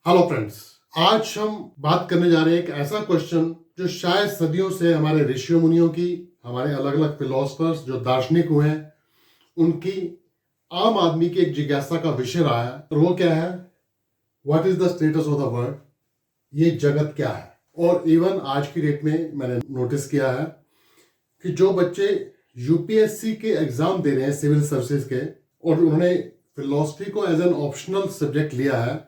Hello friends, आज हम बात करने जा रहे हैं एक ऐसा क्वेश्चन जो शायद सदियों से हमारे ऋषियों मुनियों की, हमारे अलग अलग फिलोसफर्स जो दार्शनिक हुए हैं, उनकी, आम आदमी की एक जिज्ञासा का विषय रहा है। और वो क्या है? What is the status of the world? ये जगत क्या है? और इवन आज की डेट में मैंने नोटिस किया है कि जो बच्चे यूपीएससी के एग्जाम दे रहे हैं सिविल सर्विसेज के, और उन्होंने फिलोसफी को एज एन ऑप्शनल सब्जेक्ट लिया है,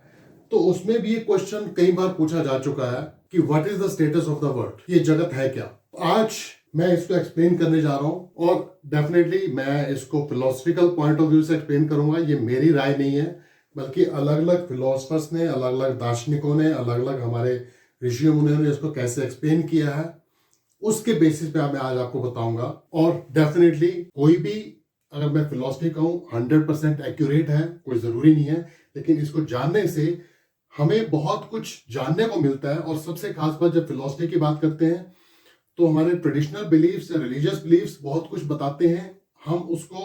तो उसमें भी ये क्वेश्चन कई बार पूछा जा चुका है कि what is the status of the world? ये जगत है क्या? आज मैं इसको एक्सप्लेन करने जा रहा हूं, और डेफिनेटली मैं इसको फिलोसफिकल पॉइंट ऑफ व्यू से एक्सप्लेन करूंगा। ये मेरी राय नहीं है, बल्कि अलग अलग फिलोसफर्स ने, अलग अलग दार्शनिकों ने, अलग अलग हमारे ऋषियों मुनियों ने इसको कैसे एक्सप्लेन किया है, उसके बेसिस पे मैं आज आपको बताऊंगा। और डेफिनेटली कोई भी, अगर मैं फिलोसफी कहूँ, 100% एक्यूरेट है, कोई जरूरी नहीं है, लेकिन इसको जानने से हमें बहुत कुछ जानने को मिलता है। और सबसे खास बात, जब फिलोसफी की बात करते हैं तो हमारे ट्रेडिशनल बिलीफ्स या रिलीजियस बिलीफ्स बहुत कुछ बताते हैं, हम उसको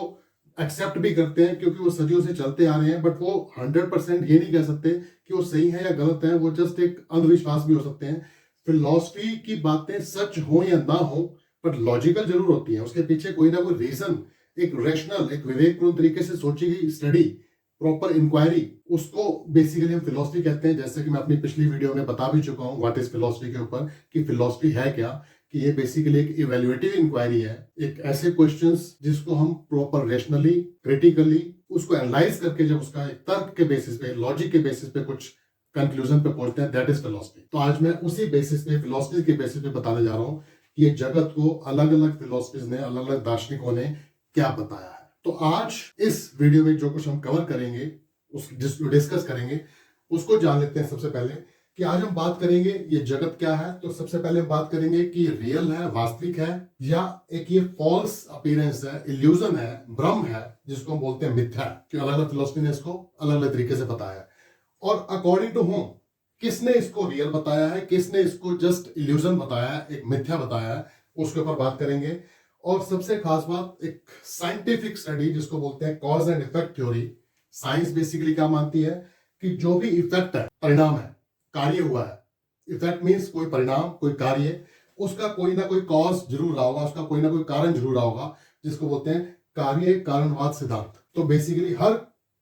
एक्सेप्ट भी करते हैं क्योंकि वो सदियों से चलते आ रहे हैं। बट वो 100% ये नहीं कह सकते कि वो सही है या गलत है, वो जस्ट एक अंधविश्वास भी हो सकते हैं। फिलोसफी की बातें सच हो या ना हो, पर लॉजिकल जरूर होती है, उसके पीछे कोई ना कोई रीजन, एक रैशनल, एक विवेकपूर्ण तरीके से सोची गई स्टडी, प्रॉपर इंक्वायरी, उसको बेसिकली हम फिलोसफी कहते हैं। जैसे कि मैं अपनी पिछली वीडियो में बता भी चुका हूँ व्हाट इज फिलोसफी के ऊपर, कि फिलोसफी है क्या, कि ये बेसिकली एक इवेल्युएटिव इंक्वायरी है, एक ऐसे क्वेश्चंस जिसको हम प्रॉपर रैशनली, क्रिटिकली उसको एनालाइज करके, जब उसका एक तर्क के बेसिस पे, लॉजिक के बेसिस पे कुछ कंक्लूजन पे पहुंचते हैं, दैट इज फिलोसफी। तो आज मैं उसी बेसिस पे, फिलोसफी के बेसिस पे बताने जा रहा हूँ कि ये जगत को अलग अलग फिलोसफीज ने, अलग अलग दार्शनिकों ने क्या बताया है। तो आज इस वीडियो में जो कुछ हम कवर करेंगे, जिसको डिस्कस करेंगे, उसको जान लेते हैं। सबसे पहले कि आज हम बात करेंगे ये जगत क्या है, तो सबसे पहले हम बात करेंगे कि ये रियल है, वास्तविक है, या एक ये फॉल्स अपीयरेंस है, इल्यूजन है, भ्रम है, जिसको हम बोलते हैं मिथ्या। कि अलग अलग फिलोसफी ने इसको अलग अलग तरीके से बताया है, और अकॉर्डिंग टू होम, किसने इसको रियल बताया है, किसने इसको जस्ट इल्यूजन बताया है, एक मिथ्या बताया है, उसके ऊपर बात करेंगे। और सबसे खास बात, एक साइंटिफिक स्टडी जिसको बोलते हैं cause and effect theory. Science basically क्या मानती है कि जो भी इफेक्ट है, परिणाम है, कार्य हुआ है, इफेक्ट मीन्स कोई परिणाम, कोई कार्य, उसका कोई ना कोई कॉज जरूर रहा होगा, उसका कोई ना कोई कारण जरूर रहा होगा, जिसको बोलते हैं कार्य कारणवाद सिद्धांत। तो बेसिकली हर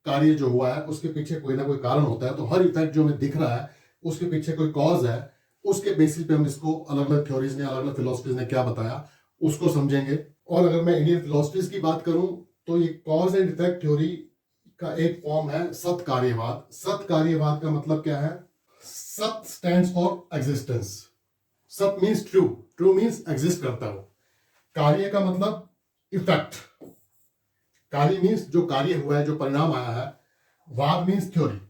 कार्य जो हुआ है उसके पीछे कोई ना कोई कारण होता है। तो हर इफेक्ट जो हमें दिख रहा है उसके पीछे कोई कॉज है, उसके बेसिस पे हम इसको, अलग अलग थ्योरीज ने, अलग अलग फिलोसफीज ने क्या बताया, उसको समझेंगे। और अगर मैं इंडियन फिलोसफीज की बात करूं, तो ये कॉज एंड इफेक्ट थ्योरी का एक फॉर्म है सत्कार्यवाद। सत्कार्यवाद का मतलब क्या है? सत स्टैंड्स फॉर एग्जिस्टेंस। सत means true, true means exist करता हो। कार्य का मतलब इफेक्ट, कार्य मीन्स जो कार्य हुआ है, जो परिणाम आया है। वाद मीन्स थ्योरी,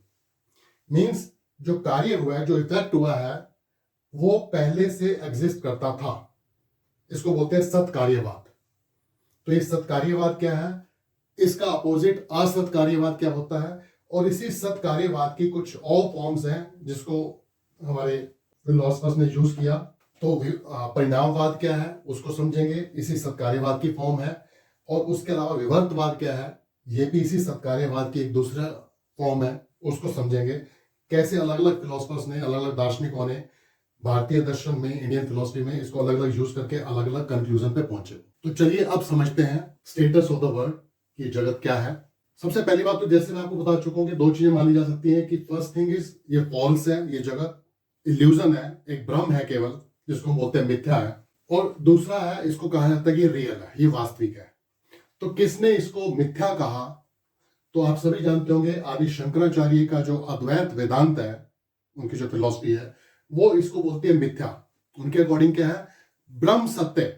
मीन्स जो कार्य हुआ है, जो इफेक्ट हुआ है, वो पहले से एग्जिस्ट करता था। इसको बोलते हैं सत्कार्यवाद। तो ये सत्कार्यवाद क्या है? इसका अपोजिट असत्कार्यवाद क्या होता है? और इसी सत्कार्यवाद की कुछ और फॉर्म्स हैं जिसको हमारे फिलोसफर्स ने यूज किया। तो परिणामवाद क्या है उसको समझेंगे, इसी सत्कार्यवाद की फॉर्म है। और उसके अलावा विवर्तवाद क्या है, ये भी इसी सत्कार्यवाद की एक दूसरा फॉर्म है, उसको समझेंगे। कैसे अलग अलग फिलोसफर्स ने, अलग अलग दार्शनिकों ने भारतीय दर्शन में, इंडियन फिलोसफी में इसको अलग अलग यूज करके अलग अलग कंक्लूजन पे पहुंचे। तो चलिए अब समझते हैं स्टेटस ऑफ द वर्ल्ड, कि जगत क्या है। सबसे पहली बात तो, जैसे मैं आपको बता चुका हूं कि दो चीजें मानी जा सकती हैं, कि फर्स्ट थिंग इज ये फॉल्स है, ये जगत इल्यूजन है, एक भ्रम है केवल, जिसको हम बोलते हैं मिथ्या है। और दूसरा है, इसको कहा जाता है कि रियल है, ये वास्तविक है। तो किसने इसको मिथ्या कहा? तो आप सभी जानते होंगे, आदि शंकराचार्य का जो अद्वैत वेदांत है, उनकी जो फिलॉसफी है, वो इसको बोलती है मिथ्या। उनके अकॉर्डिंग क्या है? ब्रह्म सत्य,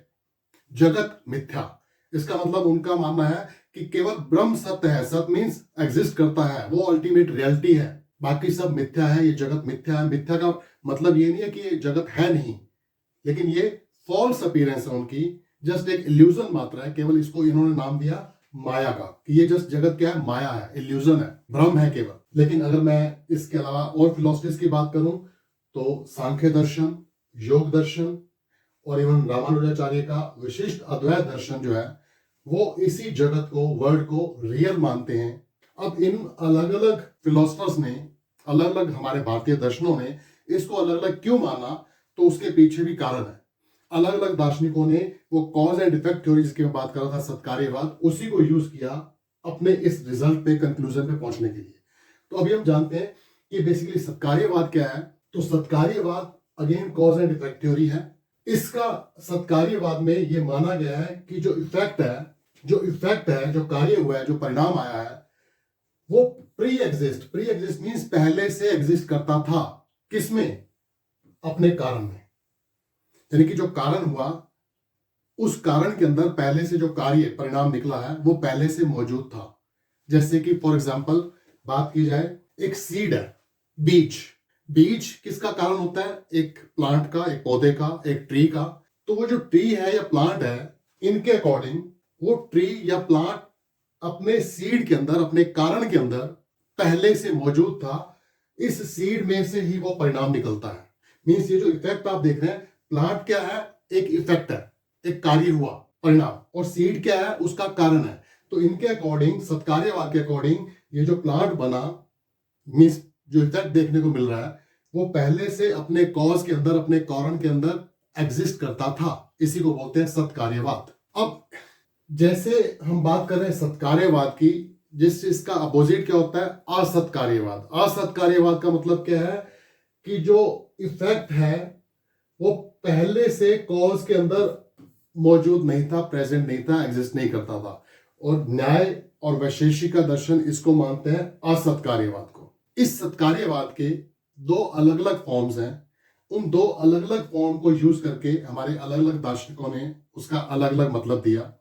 जगत मिथ्या। इसका मतलब उनका मानना है कि केवल ब्रह्म सत्य है, सत्य मीन्स एग्जिस्ट करता है, वो अल्टीमेट रियलिटी है, बाकी सब मिथ्या है, ये जगत मिथ्या है। मिथ्या का मतलब ये नहीं है कि ये जगत है नहीं, लेकिन ये फॉल्स अपीयरेंस है उनकी, जस्ट एक इल्यूजन मात्र है। केवल इसको इन्होंने नाम दिया माया का, कि ये जस्ट जगत क्या है? माया है, इल्यूजन है, भ्रम है केवल। लेकिन अगर मैं इसके अलावा और फिलोसफीज की बात करूं, तो सांख्य दर्शन, योग दर्शन, और एवं रामानुजाचार्य का विशिष्ट अद्वैत दर्शन जो है, वो इसी जगत को, वर्ल्ड को रियल मानते हैं। अब इन अलग अलग फिलोसफर्स ने अलग अलग हमारे भारतीय दर्शनों ने इसको अलग अलग क्यों माना, तो उसके पीछे भी कारण है। अलग अलग दार्शनिकों ने वो कॉज एंड इफेक्ट थ्योरी जिसकी मैं बात कर रहा था, सत्कार्यवाद, उसी को यूज किया अपने इस रिजल्ट पे, कंक्लूजन पे पहुंचने के लिए। तो अभी हम जानते हैं कि बेसिकली सत्कार्यवाद क्या है। तो सत्कार्यवाद again cause and effect theory है। इसका सत्कार्यवाद में ये माना गया है कि जो इफेक्ट है, जो कार्य हुआ है, जो परिणाम आया है, वो प्री एग्जिस्ट मीन्स पहले से एग्जिस्ट करता था। किसमें? अपने कारण में। यानी कि जो कारण हुआ, उस कारण के अंदर पहले से जो कार्य परिणाम निकला है वो पहले से मौजूद था। जैसे कि फॉर एग्जाम्पल बात की जाए, एक सीड है, बीज किसका कारण होता है? एक प्लांट का, एक पौधे का, एक ट्री का। तो वो जो ट्री है या प्लांट है, इनके अकॉर्डिंग वो ट्री या प्लांट अपने सीड के अंदर, अपने कारण के अंदर पहले से मौजूद था। इस सीड में से ही वो परिणाम निकलता है। मीन्स ये जो इफेक्ट आप देख रहे हैं, प्लांट क्या है? एक इफेक्ट है, एक कार्य हुआ, परिणाम। और सीड क्या है? उसका कारण है। तो इनके अकॉर्डिंग, सत्कार्यवाद के अकॉर्डिंग, ये जो प्लांट बना, मीन्स जो इफेक्ट देखने को मिल रहा है, वो पहले से अपने कॉज के अंदर, अपने कारण के अंदर एग्जिस्ट करता था। इसी को बोलते हैं सत्कार्यवाद। अब जैसे हम बात कर रहे हैं सत्कार्यवाद की, जिस चीज का अपोजिट क्या होता है? असत्कार्यवाद। असत्कार्यवाद का मतलब क्या है? कि जो इफेक्ट है वो पहले से कॉज के अंदर मौजूद नहीं था, प्रेजेंट नहीं था, एग्जिस्ट नहीं करता था। और न्याय और वैशेषिक दर्शन इसको मानते हैं असत्कार्यवाद को। इस सत्कार्यवाद के दो अलग अलग फॉर्म्स हैं। उन दो अलग अलग फॉर्म को यूज करके हमारे अलग अलग दार्शनिकों ने उसका अलग अलग मतलब दिया।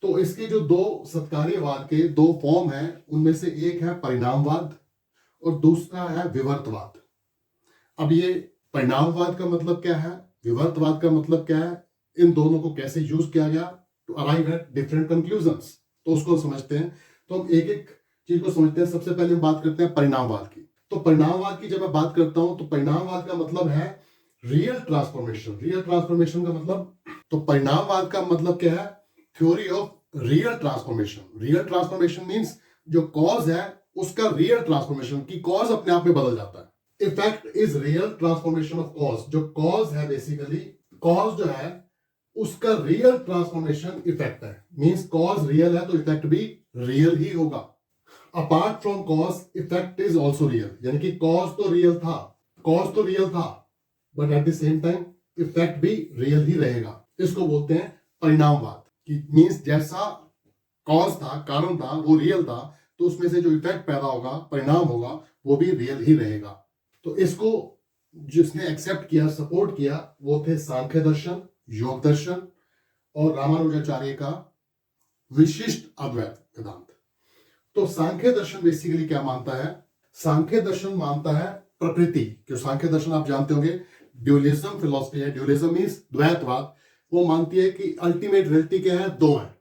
तो इसके जो दो सत्कार्यवाद के दो फॉर्म हैं, उनमें से एक है परिणामवाद और दूसरा है विवर्तवाद। अब ये परिणामवाद का मतलब क्या है, विवर्तवाद का मतलब क्या है, इन दोनों को कैसे यूज किया गया to arrive at different conclusions, तो उसको समझते हैं। तो हम एक एक चीज को समझते हैं। सबसे पहले हम बात करते हैं परिणामवाद की। तो परिणामवाद की जब मैं बात करता हूं, तो परिणामवाद का मतलब है रियल ट्रांसफॉर्मेशन। रियल ट्रांसफॉर्मेशन का मतलब, तो परिणामवाद का मतलब क्या है? Theory of real transformation. Real transformation means जो कॉज है उसका रियल ट्रांसफॉर्मेशन, की कॉज अपने आप में बदल जाता है। Effect is real transformation of cause. जो कॉज है, बेसिकली कॉज जो है उसका रियल ट्रांसफॉर्मेशन इफेक्ट है। मीन्स कॉज रियल है तो इफेक्ट भी रियल ही होगा। Apart from cause, effect is also real. यानी कि कॉज तो रियल था, but at the same time effect भी रियल ही रहेगा। इसको बोलते हैं परिणामवाद। कि मीन्स जैसा कॉज था, कारण था, वो रियल था, तो उसमें से जो इफेक्ट पैदा होगा, परिणाम होगा, वो भी रियल ही रहेगा। तो इसको जिसने एक्सेप्ट किया, सपोर्ट किया, वो थे सांख्य दर्शन, योग दर्शन और रामानुजाचार्य का विशिष्ट अद्वैत वेदांत। तो सांख्य दर्शन बेसिकली क्या मानता है? सांख्य दर्शन मानता है प्रकृति। जो सांख्य दर्शन आप जानते होंगे, ड्यूलिज्म फिलॉसफी है। Dualism means द्वैतवाद। वो मानती है कि अल्टीमेट रियलिटी क्या है? दो है।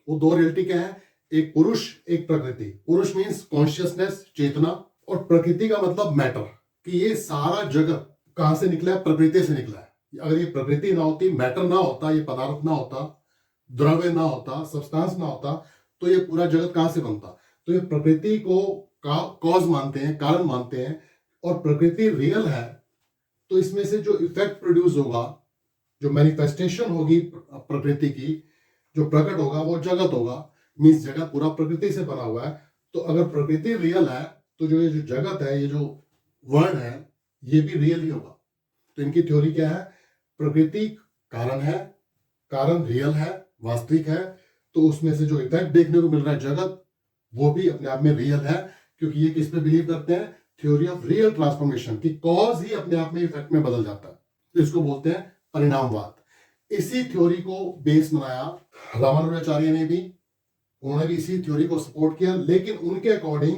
वो दो रियलिटी क्या है? एक पुरुष, एक प्रकृति। पुरुष मीन्स कॉन्शियसनेस, चेतना, और प्रकृति का मतलब मैटर, कि ये सारा जगत कहां से निकला है? प्रकृति से निकला है। अगर ये प्रकृति ना होती, मैटर ना होता, ये पदार्थ ना होता, द्रव्य ना होता, सब्सटेंस ना होता, तो ये पूरा जगत कहां से बनता? तो ये प्रकृति को कॉज मानते हैं, कारण मानते हैं। और प्रकृति रियल है, तो इसमें से जो इफेक्ट प्रोड्यूस होगा, जो मैनिफेस्टेशन होगी प्रकृति की, जो प्रकट होगा, वो जगत होगा। मीन्स जगत पूरा प्रकृति से बना हुआ है। तो अगर प्रकृति रियल है, तो जो ये जो जगत है, ये जो वर्ल्ड है, ये भी रियल ही होगा। तो इनकी थ्योरी क्या है? प्रकृति कारण है, कारण रियल है, वास्तविक है, तो उसमें से जो इफेक्ट देखने को मिल रहा है जगत, वो भी अपने आप में रियल है। क्योंकि ये किस पे बिलीव करते हैं? थ्योरी ऑफ रियल ट्रांसफॉर्मेशन, की कॉज ही अपने आप में इफेक्ट में बदल जाता है। तो इसको बोलते हैं परिणामवाद। इसी थ्योरी को बेस बनाया रामानुजाचार्य ने भी। उन्होंने भी इसी थ्योरी को सपोर्ट किया, लेकिन उनके अकॉर्डिंग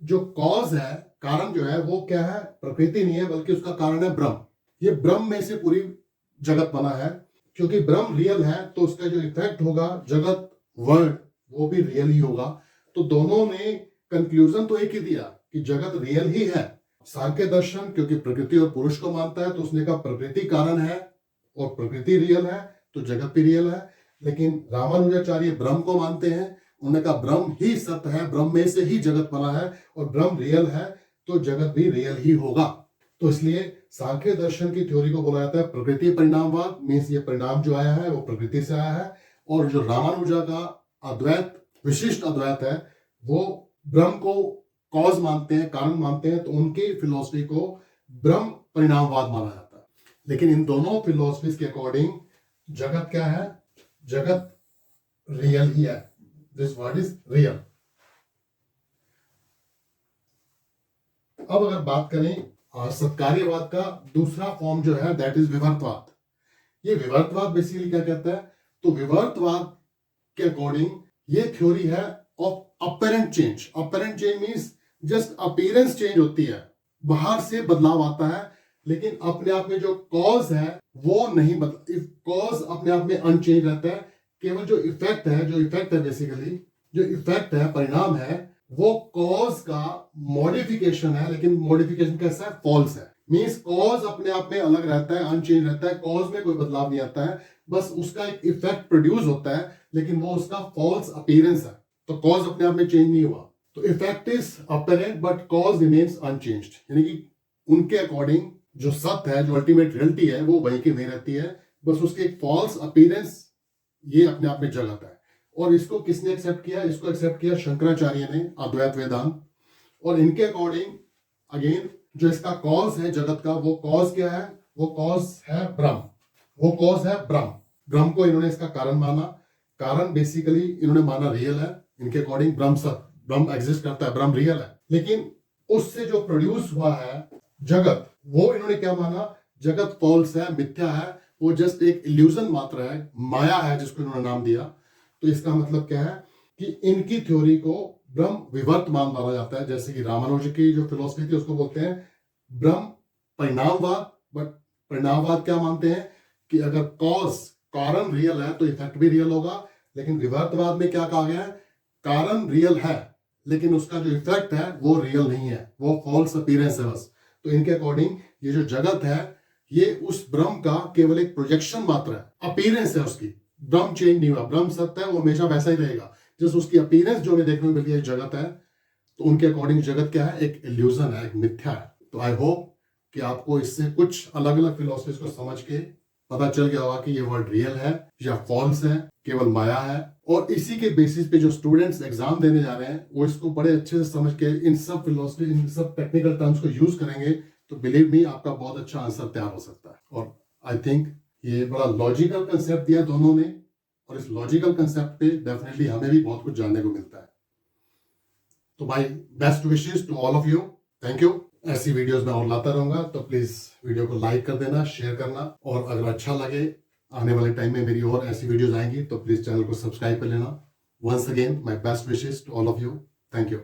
जो कॉज है, कारण जो है, वो क्या है? प्रकृति नहीं है, बल्कि उसका कारण है ब्रह्म। ये ब्रह्म में से पूरी जगत बना है। क्योंकि ब्रह्म रियल है, तो उसका जो इफेक्ट होगा, जगत, वर्ल्ड, वो भी रियल ही होगा। तो दोनों ने कंक्लूजन तो एक ही दिया कि जगत रियल ही है। सांख्य दर्शन क्योंकि प्रकृति और पुरुष को मानता है, तो उसने कहा प्रकृति कारण है और प्रकृति रियल है, तो जगत भी रियल है। लेकिन रामानुजाचार्य ब्रह्म को मानते हैं। उन्होंने कहा ब्रह्म ही सत्य है, ब्रह्म में से ही जगत बना है और ब्रह्म रियल है, तो जगत भी रियल ही होगा। तो इसलिए सांख्य दर्शन की थ्योरी को बोला जाता है प्रकृति परिणामवाद। मीन्स ये परिणाम जो आया है वो प्रकृति से आया है। और जो रामानुजा का अद्वैत, विशिष्ट अद्वैत है, वो ब्रह्म को कॉज मानते हैं, कारण मानते हैं, तो उनकी फिलॉसफी को ब्रह्म परिणामवाद माना जाता है। लेकिन इन दोनों फिलॉसफीज के अकॉर्डिंग जगत क्या है? जगत रियल ही है। This word is real. अब अगर बात करें सत्कार्यवाद का दूसरा फॉर्म जो है, दैट इज विवर्तवाद। ये विवर्तवाद बेसिकली क्या कहता है? तो विवर्तवाद के अकॉर्डिंग ये थ्योरी है of apparent change. Apparent change means just appearance change होती है, बाहर से बदलाव आता है, लेकिन अपने आप में जो कॉज है वो नहीं बदला। इफ कॉज अपने आप में अनचेंज रहता है, केवल जो इफेक्ट है बेसिकली जो इफेक्ट है, परिणाम है, वो कॉज का मॉडिफिकेशन है। लेकिन मॉडिफिकेशन कैसा है? फॉल्स है। मींस कॉज अपने आप में अलग रहता है, अनचेंज रहता है, कॉज में कोई बदलाव नहीं आता है, बस उसका एक इफेक्ट प्रोड्यूस होता है, लेकिन वो उसका फॉल्स अपीयरेंस है। तो कॉज अपने आप में चेंज नहीं हुआ। तो effect is apparent but cause remains unchanged. यानी कि उनके अकॉर्डिंग जो सत्य है, जो अल्टीमेट रियलिटी है, वो वही की वही रहती है, बस उसके एक फॉल्स अपीयरेंस ये अपने आप में जगत है। और इसको किसने एक्सेप्ट किया? इसको एक्सेप्ट किया शंकराचार्य ने, अद्वैत वेदांत। और इनके अकॉर्डिंग अगेन जो इसका कॉज है जगत का, वो कॉज क्या है? वो कॉज है ब्रह्म। वो कॉज है ब्रह्म। ब्रह्म को इन्होंने इसका कारण माना। कारण बेसिकली इन्होंने माना रियल है। इनके अकॉर्डिंग ब्रह्म सत्य, ब्रह्म एग्जिस्ट करता है, ब्रह्म रियल है। लेकिन उससे जो प्रोड्यूस हुआ है जगत, वो इन्होंने क्या माना? जगत फॉल्स है, मिथ्या है, वो जस्ट एक इल्यूजन मात्र है, माया है, जिसको इन्होंने नाम दिया। तो इसका मतलब क्या है कि इनकी थ्योरी को ब्रह्म विवर्तमान माना जाता है। जैसे कि रामानुज की जो फिलोसफी थी उसको बोलते हैं ब्रह्म परिणामवाद। बट परिणामवाद क्या मानते हैं कि अगर कॉज, कारण रियल है तो इफेक्ट भी रियल होगा। लेकिन विवर्तवाद में क्या कहा गया है? कारण रियल है, लेकिन उसका जो इफेक्ट है वो रियल नहीं है, वो फॉल्स अपीयरेंस है बस। तो इनके अकॉर्डिंग ये जो जगत है ये उस ब्रह्म का केवल एक प्रोजेक्शन मात्र है, अपीयरेंस है उसकी। ब्रह्म चेंज नहीं हुआ, ब्रह्म सत्य है, वो हमेशा वैसा ही रहेगा, जस्ट उसकी अपीयरेंस जो हमें देखने को मिलती है जगत है। तो उनके अकॉर्डिंग जगत क्या है? एक इल्यूजन है, एक मिथ्या है। तो आई होप कि आपको इससे कुछ अलग अलग फिलोसफीज को समझ के पता चल गया होगा कि ये वर्ड रियल है या फॉल्स है, केवल माया है। और इसी के बेसिस पे जो स्टूडेंट्स एग्जाम देने जा रहे हैं वो इसको बड़े अच्छे से समझ के इन सब फिलोसफी, इन सब टेक्निकल टर्म्स को यूज करेंगे तो बिलीव मी आपका बहुत अच्छा आंसर तैयार हो सकता है। और आई थिंक ये बड़ा लॉजिकल कंसेप्ट दिया दोनों ने, और इस लॉजिकल कंसेप्ट पे डेफिनेटली हमें भी बहुत कुछ जानने को मिलता है। तो भाई best wishes to all of you. Thank you. ऐसी वीडियोस मैं और लाता रहूंगा, तो प्लीज वीडियो को लाइक कर देना, शेयर करना, और अगर अच्छा लगे आने वाले टाइम में मेरी और ऐसी वीडियोस आएंगी तो प्लीज चैनल को सब्सक्राइब कर लेना। Once again my best wishes to all of you. Thank you.